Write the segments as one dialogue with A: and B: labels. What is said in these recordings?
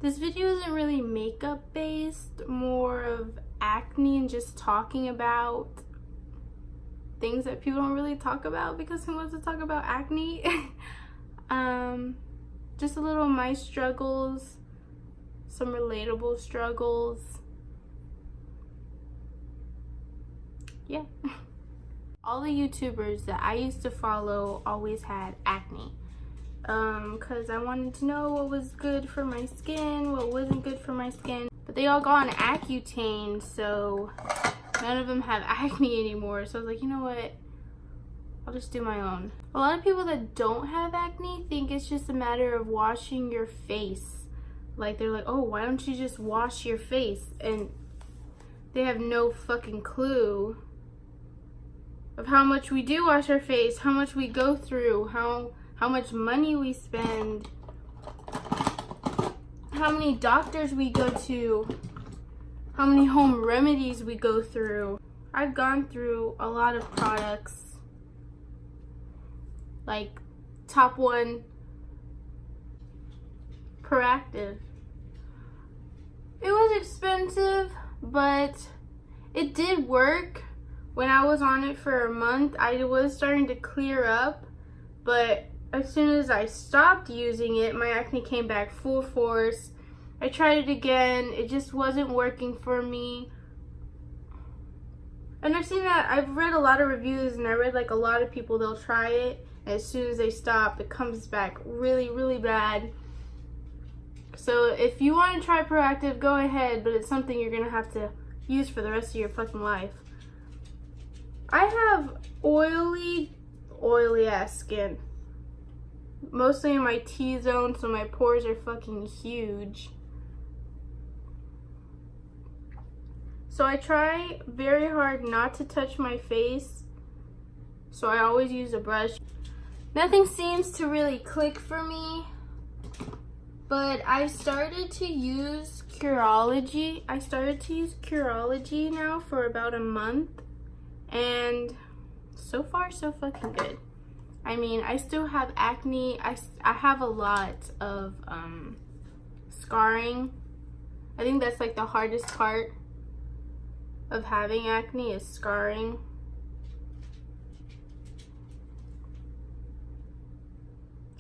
A: This video isn't really makeup based, more of acne and just talking about things that people don't really talk about, because who wants to talk about acne? Just a little of my struggles, some relatable struggles. Yeah. All the YouTubers that I used to follow always had acne. Because I wanted to know what was good for my skin, what wasn't good for my skin. But they all got on Accutane, so none of them have acne anymore. So I was like, you know what? I'll just do my own. A lot of people that don't have acne think it's just a matter of washing your face. Like, they're like, oh, why don't you just wash your face? And they have no fucking clue of how much we do wash our face, how much we go through, how much money we spend, how many doctors we go to, how many home remedies we go through. I've gone through a lot of products. Like, top one, Proactive. It was expensive, but it did work. When I was on it for a month, I was starting to clear up, but as soon as I stopped using it, my acne came back full force. I tried it again, it just wasn't working for me. And I've read a lot of reviews, and I read like a lot of people, they'll try it, and as soon as they stop, it comes back really, really bad. So if you want to try Proactive, go ahead, but it's something you're gonna have to use for the rest of your fucking life. I have oily ass skin. Mostly in my T-zone, so my pores are fucking huge. So I try very hard not to touch my face. So I always use a brush. Nothing seems to really click for me. But I started to use Curology. I started to use Curology now for about a month. And so far, so fucking good. I mean, I still have acne. I have a lot of scarring. I think that's like the hardest part of having acne is scarring.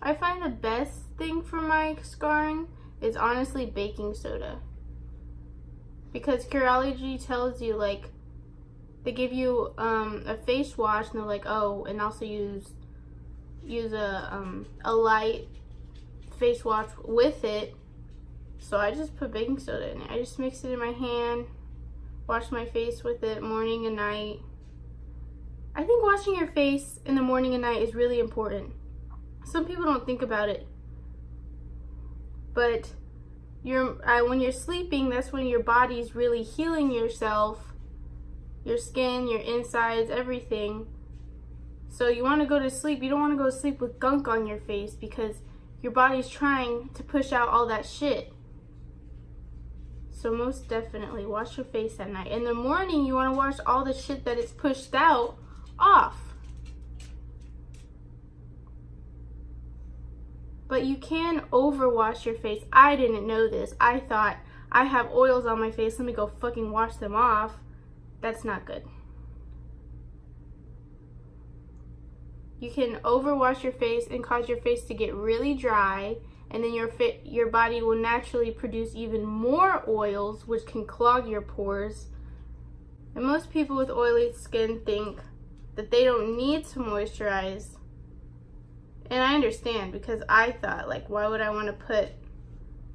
A: I find the best thing for my scarring is honestly baking soda. Because Curology tells you, like, they give you a face wash, and they're like, oh, and also use a light face wash with it. So I just put baking soda in it. I just mix it in my hand, wash my face with it morning and night. I think washing your face in the morning and night is really important. Some people don't think about it, but when you're sleeping, that's when your body's really healing yourself, your skin, your insides, everything. So you want to go to sleep. You don't want to go to sleep with gunk on your face, because your body's trying to push out all that shit. So most definitely wash your face at night. In the morning, you want to wash all the shit that it's pushed out off. But you can overwash your face. I didn't know this. I thought, I have oils on my face, let me go fucking wash them off. That's not good. You can overwash your face and cause your face to get really dry, and then your body will naturally produce even more oils, which can clog your pores. And most people with oily skin think that they don't need to moisturize. And I understand, because I thought, like, why would I want to put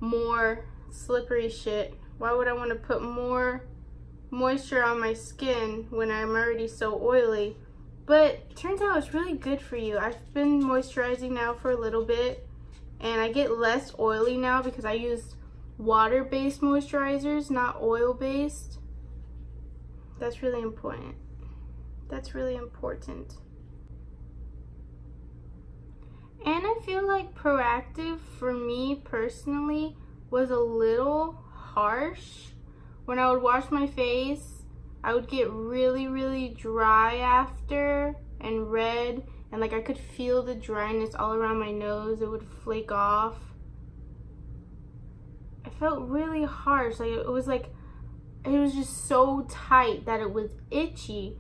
A: more slippery shit? Why would I want to put more moisture on my skin when I'm already so oily? But it turns out it's really good for you. I've been moisturizing now for a little bit, and I get less oily now because I use water-based moisturizers, not oil-based. That's really important. That's really important. And I feel like Proactive, for me personally, was a little harsh. When I would wash my face, I would get really, really dry after, and red, and like I could feel the dryness all around my nose. It would flake off. I felt really harsh. Like it was just so tight that it was itchy,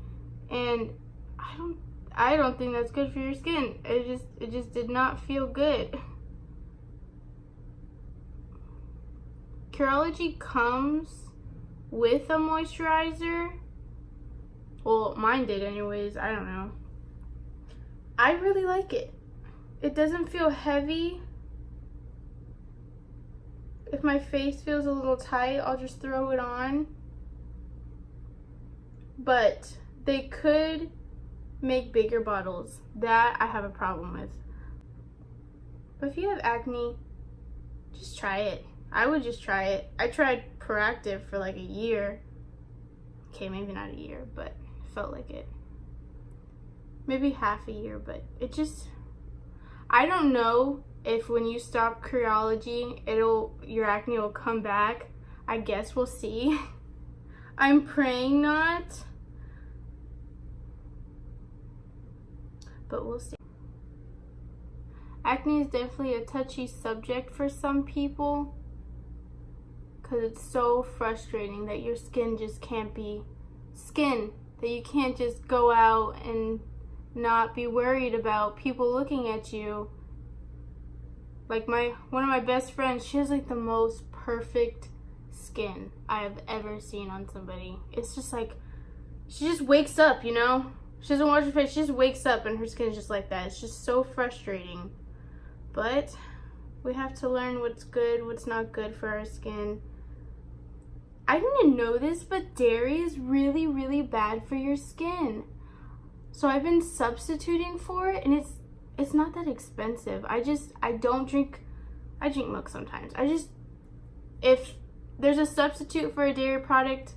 A: and I don't think that's good for your skin. It just did not feel good. Curology comes with a moisturizer. Well, mine did anyways. I don't know. I really like it. It doesn't feel heavy. If my face feels a little tight, I'll just throw it on. But they could make bigger bottles. That I have a problem with. But if you have acne, just try it. I would just try it. I tried Proactive for like a year. Okay, maybe not a year, but it felt like it. Maybe half a year, but it just, I don't know if when you stop Curology, your acne will come back. I guess we'll see. I'm praying not, but we'll see. Acne is definitely a touchy subject for some people, because it's so frustrating that your skin just can't be skin, that you can't just go out and not be worried about people looking at you. Like one of my best friends, she has like the most perfect skin I have ever seen on somebody. It's just like, she just wakes up, you know? She doesn't wash her face, she just wakes up and her skin is just like that. It's just so frustrating. But we have to learn what's good, what's not good for our skin. I didn't know this, but dairy is really, really bad for your skin. So I've been substituting for it, and it's not that expensive. I drink milk sometimes. If there's a substitute for a dairy product,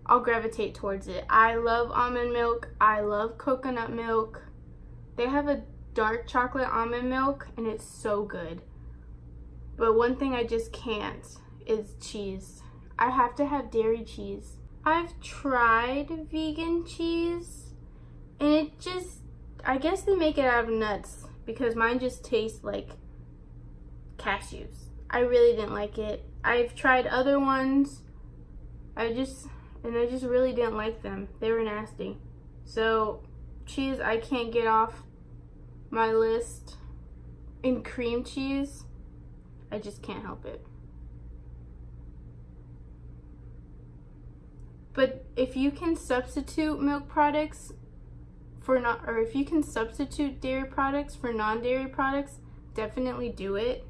A: I'll gravitate towards it. I love almond milk. I love coconut milk. They have a dark chocolate almond milk, and it's so good. But one thing I just can't is cheese. I have to have dairy cheese. I've tried vegan cheese, and I guess they make it out of nuts, because mine just tastes like cashews. I really didn't like it. I've tried other ones, I just really didn't like them. They were nasty. So cheese I can't get off my list. And cream cheese, I just can't help it. But if you can substitute milk products if you can substitute dairy products for non-dairy products, definitely do it.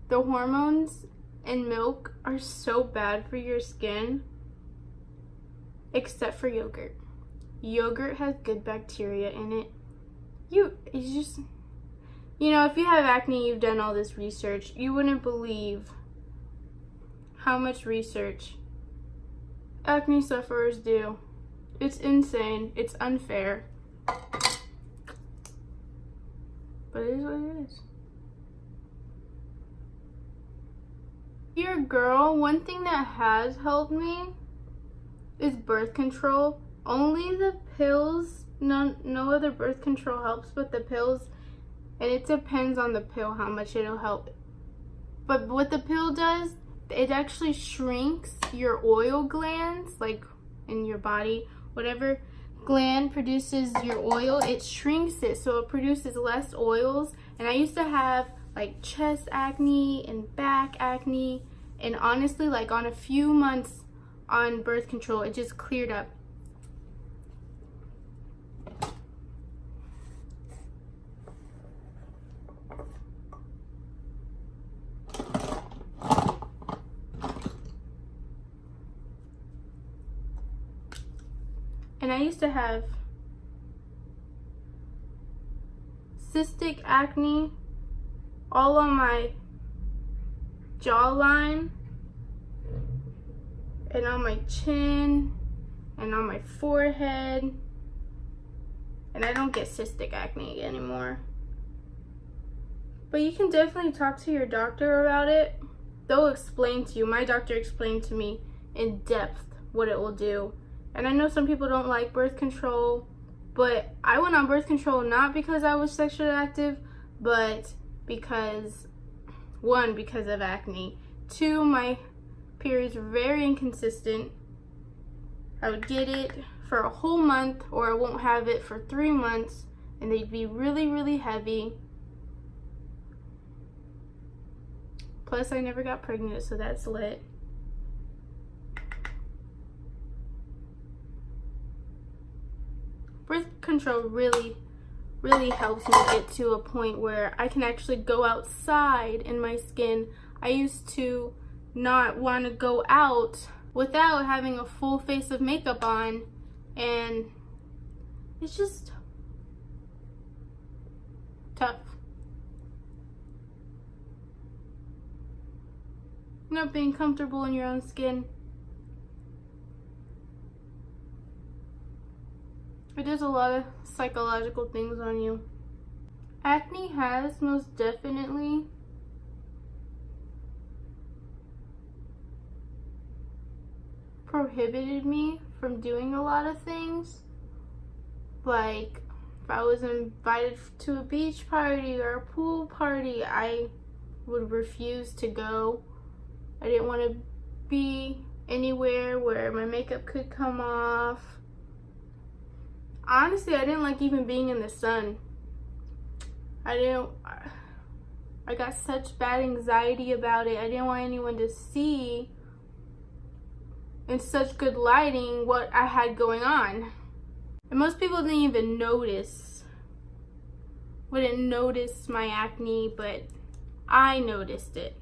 A: The hormones in milk are so bad for your skin, except for yogurt. Yogurt has good bacteria in it. It's just, you know, if you have acne, you've done all this research, you wouldn't believe how much research acne sufferers do. It's insane. It's unfair. But it is what it is. If you're a girl, one thing that has helped me is birth control. Only the pills, no other birth control helps but the pills. And it depends on the pill how much it'll help. But what the pill does, it actually shrinks your oil glands, like in your body. Whatever gland produces your oil, it shrinks it so it produces less oils. And I used to have like chest acne and back acne, and honestly, like on a few months on birth control, it just cleared up. And I used to have cystic acne all on my jawline and on my chin and on my forehead. And I don't get cystic acne anymore. But you can definitely talk to your doctor about it. They'll explain to you. My doctor explained to me in depth what it will do. And I know some people don't like birth control, but I went on birth control not because I was sexually active, but because of acne. 2, my periods were very inconsistent. I would get it for a whole month, or I won't have it for 3 months, and they'd be really, really heavy. Plus, I never got pregnant, so that's lit. Birth control really helps me get to a point where I can actually go outside in my skin. I used to not want to go out without having a full face of makeup on, and it's just tough. Not being comfortable in your own skin. It does a lot of psychological things on you. Acne has most definitely prohibited me from doing a lot of things. Like, if I was invited to a beach party or a pool party, I would refuse to go. I didn't want to be anywhere where my makeup could come off. Honestly, I didn't like even being in the sun. I got such bad anxiety about it. I didn't want anyone to see in such good lighting what I had going on. And most people didn't even wouldn't notice my acne, but I noticed it.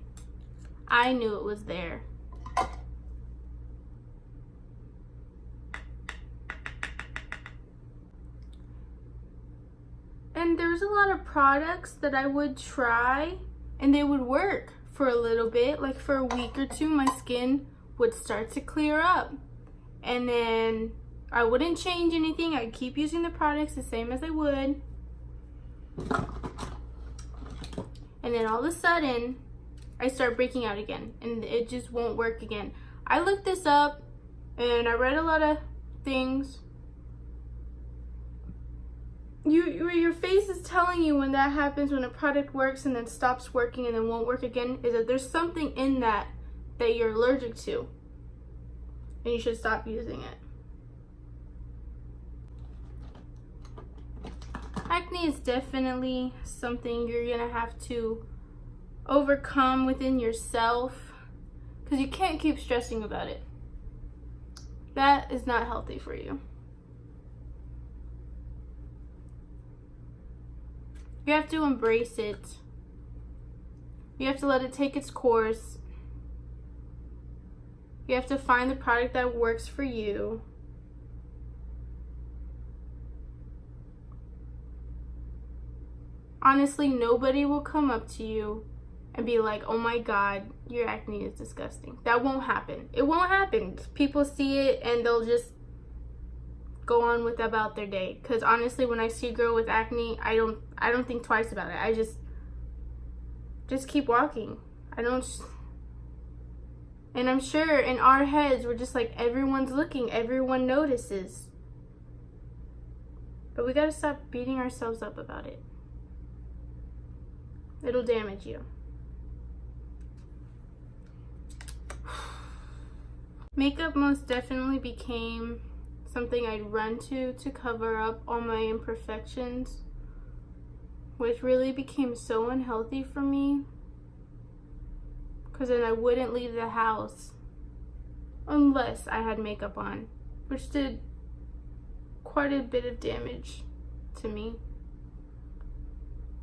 A: I knew it was there. And there's a lot of products that I would try and they would work for a little bit, like for a week or two. My skin would start to clear up, and then I wouldn't change anything. I'd keep using the products the same as I would, and then all of a sudden I start breaking out again, and it just won't work again. I looked this up and I read a lot of things. Your face is telling you when that happens, when a product works and then stops working and then won't work again, is that there's something in that you're allergic to, and you should stop using it. Acne is definitely something you're gonna have to overcome within yourself, because you can't keep stressing about it. That is not healthy for you. You have to embrace it. You have to let it take its course. You have to find the product that works for you. Honestly, nobody will come up to you and be like, oh my God, your acne is disgusting. That won't happen. It won't happen. People see it and they'll just go on with about their day. Because honestly, when I see a girl with acne, I don't think twice about it. I just keep walking. And I'm sure in our heads, we're just like, everyone's looking, everyone notices. But we gotta stop beating ourselves up about it. It'll damage you. Makeup most definitely became something I'd run to cover up all my imperfections, which really became so unhealthy for me, because then I wouldn't leave the house unless I had makeup on, which did quite a bit of damage to me.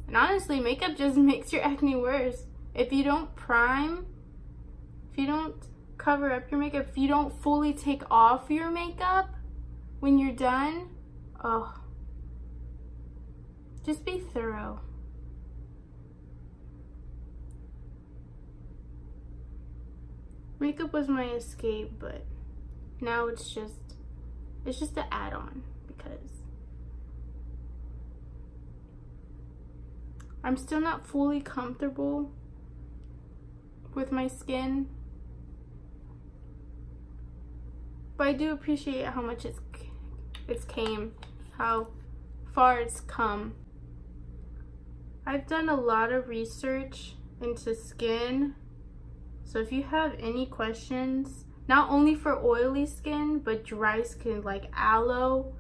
A: And honestly, makeup just makes your acne worse. If you don't prime, if you don't cover up your makeup, if you don't fully take off your makeup when you're done, oh, just be thorough. Makeup was my escape, but now it's just an add-on, because I'm still not fully comfortable with my skin, but I do appreciate how much it's came, how far it's come. I've done a lot of research into skin, So if you have any questions, not only for oily skin, but dry skin like aloe.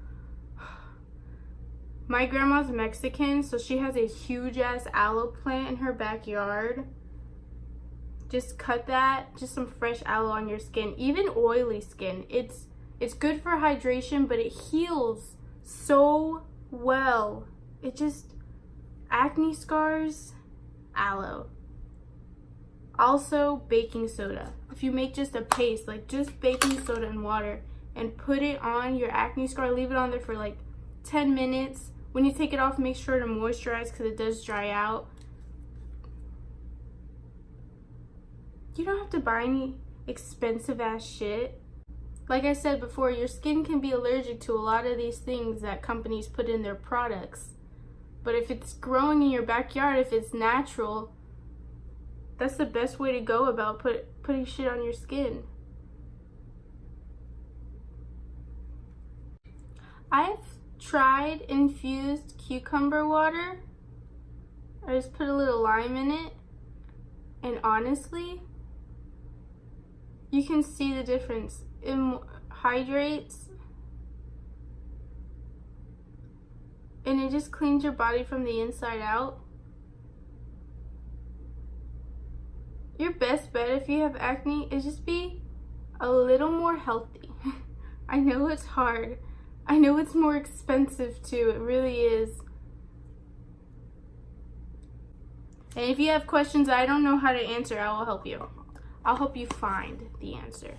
A: My grandma's Mexican, so she has a huge ass aloe plant in her backyard. Just cut that, just some fresh aloe on your skin, even oily skin. It's good for hydration, but it heals so well. It just, acne scars, aloe. Also, baking soda. If you make just a paste, like just baking soda and water, and put it on your acne scar, leave it on there for like 10 minutes. When you take it off, make sure to moisturize because it does dry out. You don't have to buy any expensive ass shit. Like I said before, your skin can be allergic to a lot of these things that companies put in their products. But if it's growing in your backyard, if it's natural, that's the best way to go about putting shit on your skin. I've tried infused cucumber water. I just put a little lime in it. And honestly, you can see the difference. It hydrates. And it just cleans your body from the inside out. Your best bet if you have acne is just be a little more healthy. I know it's hard. I know it's more expensive too. It really is. And if you have questions I don't know how to answer, I will help you. I'll help you find the answer.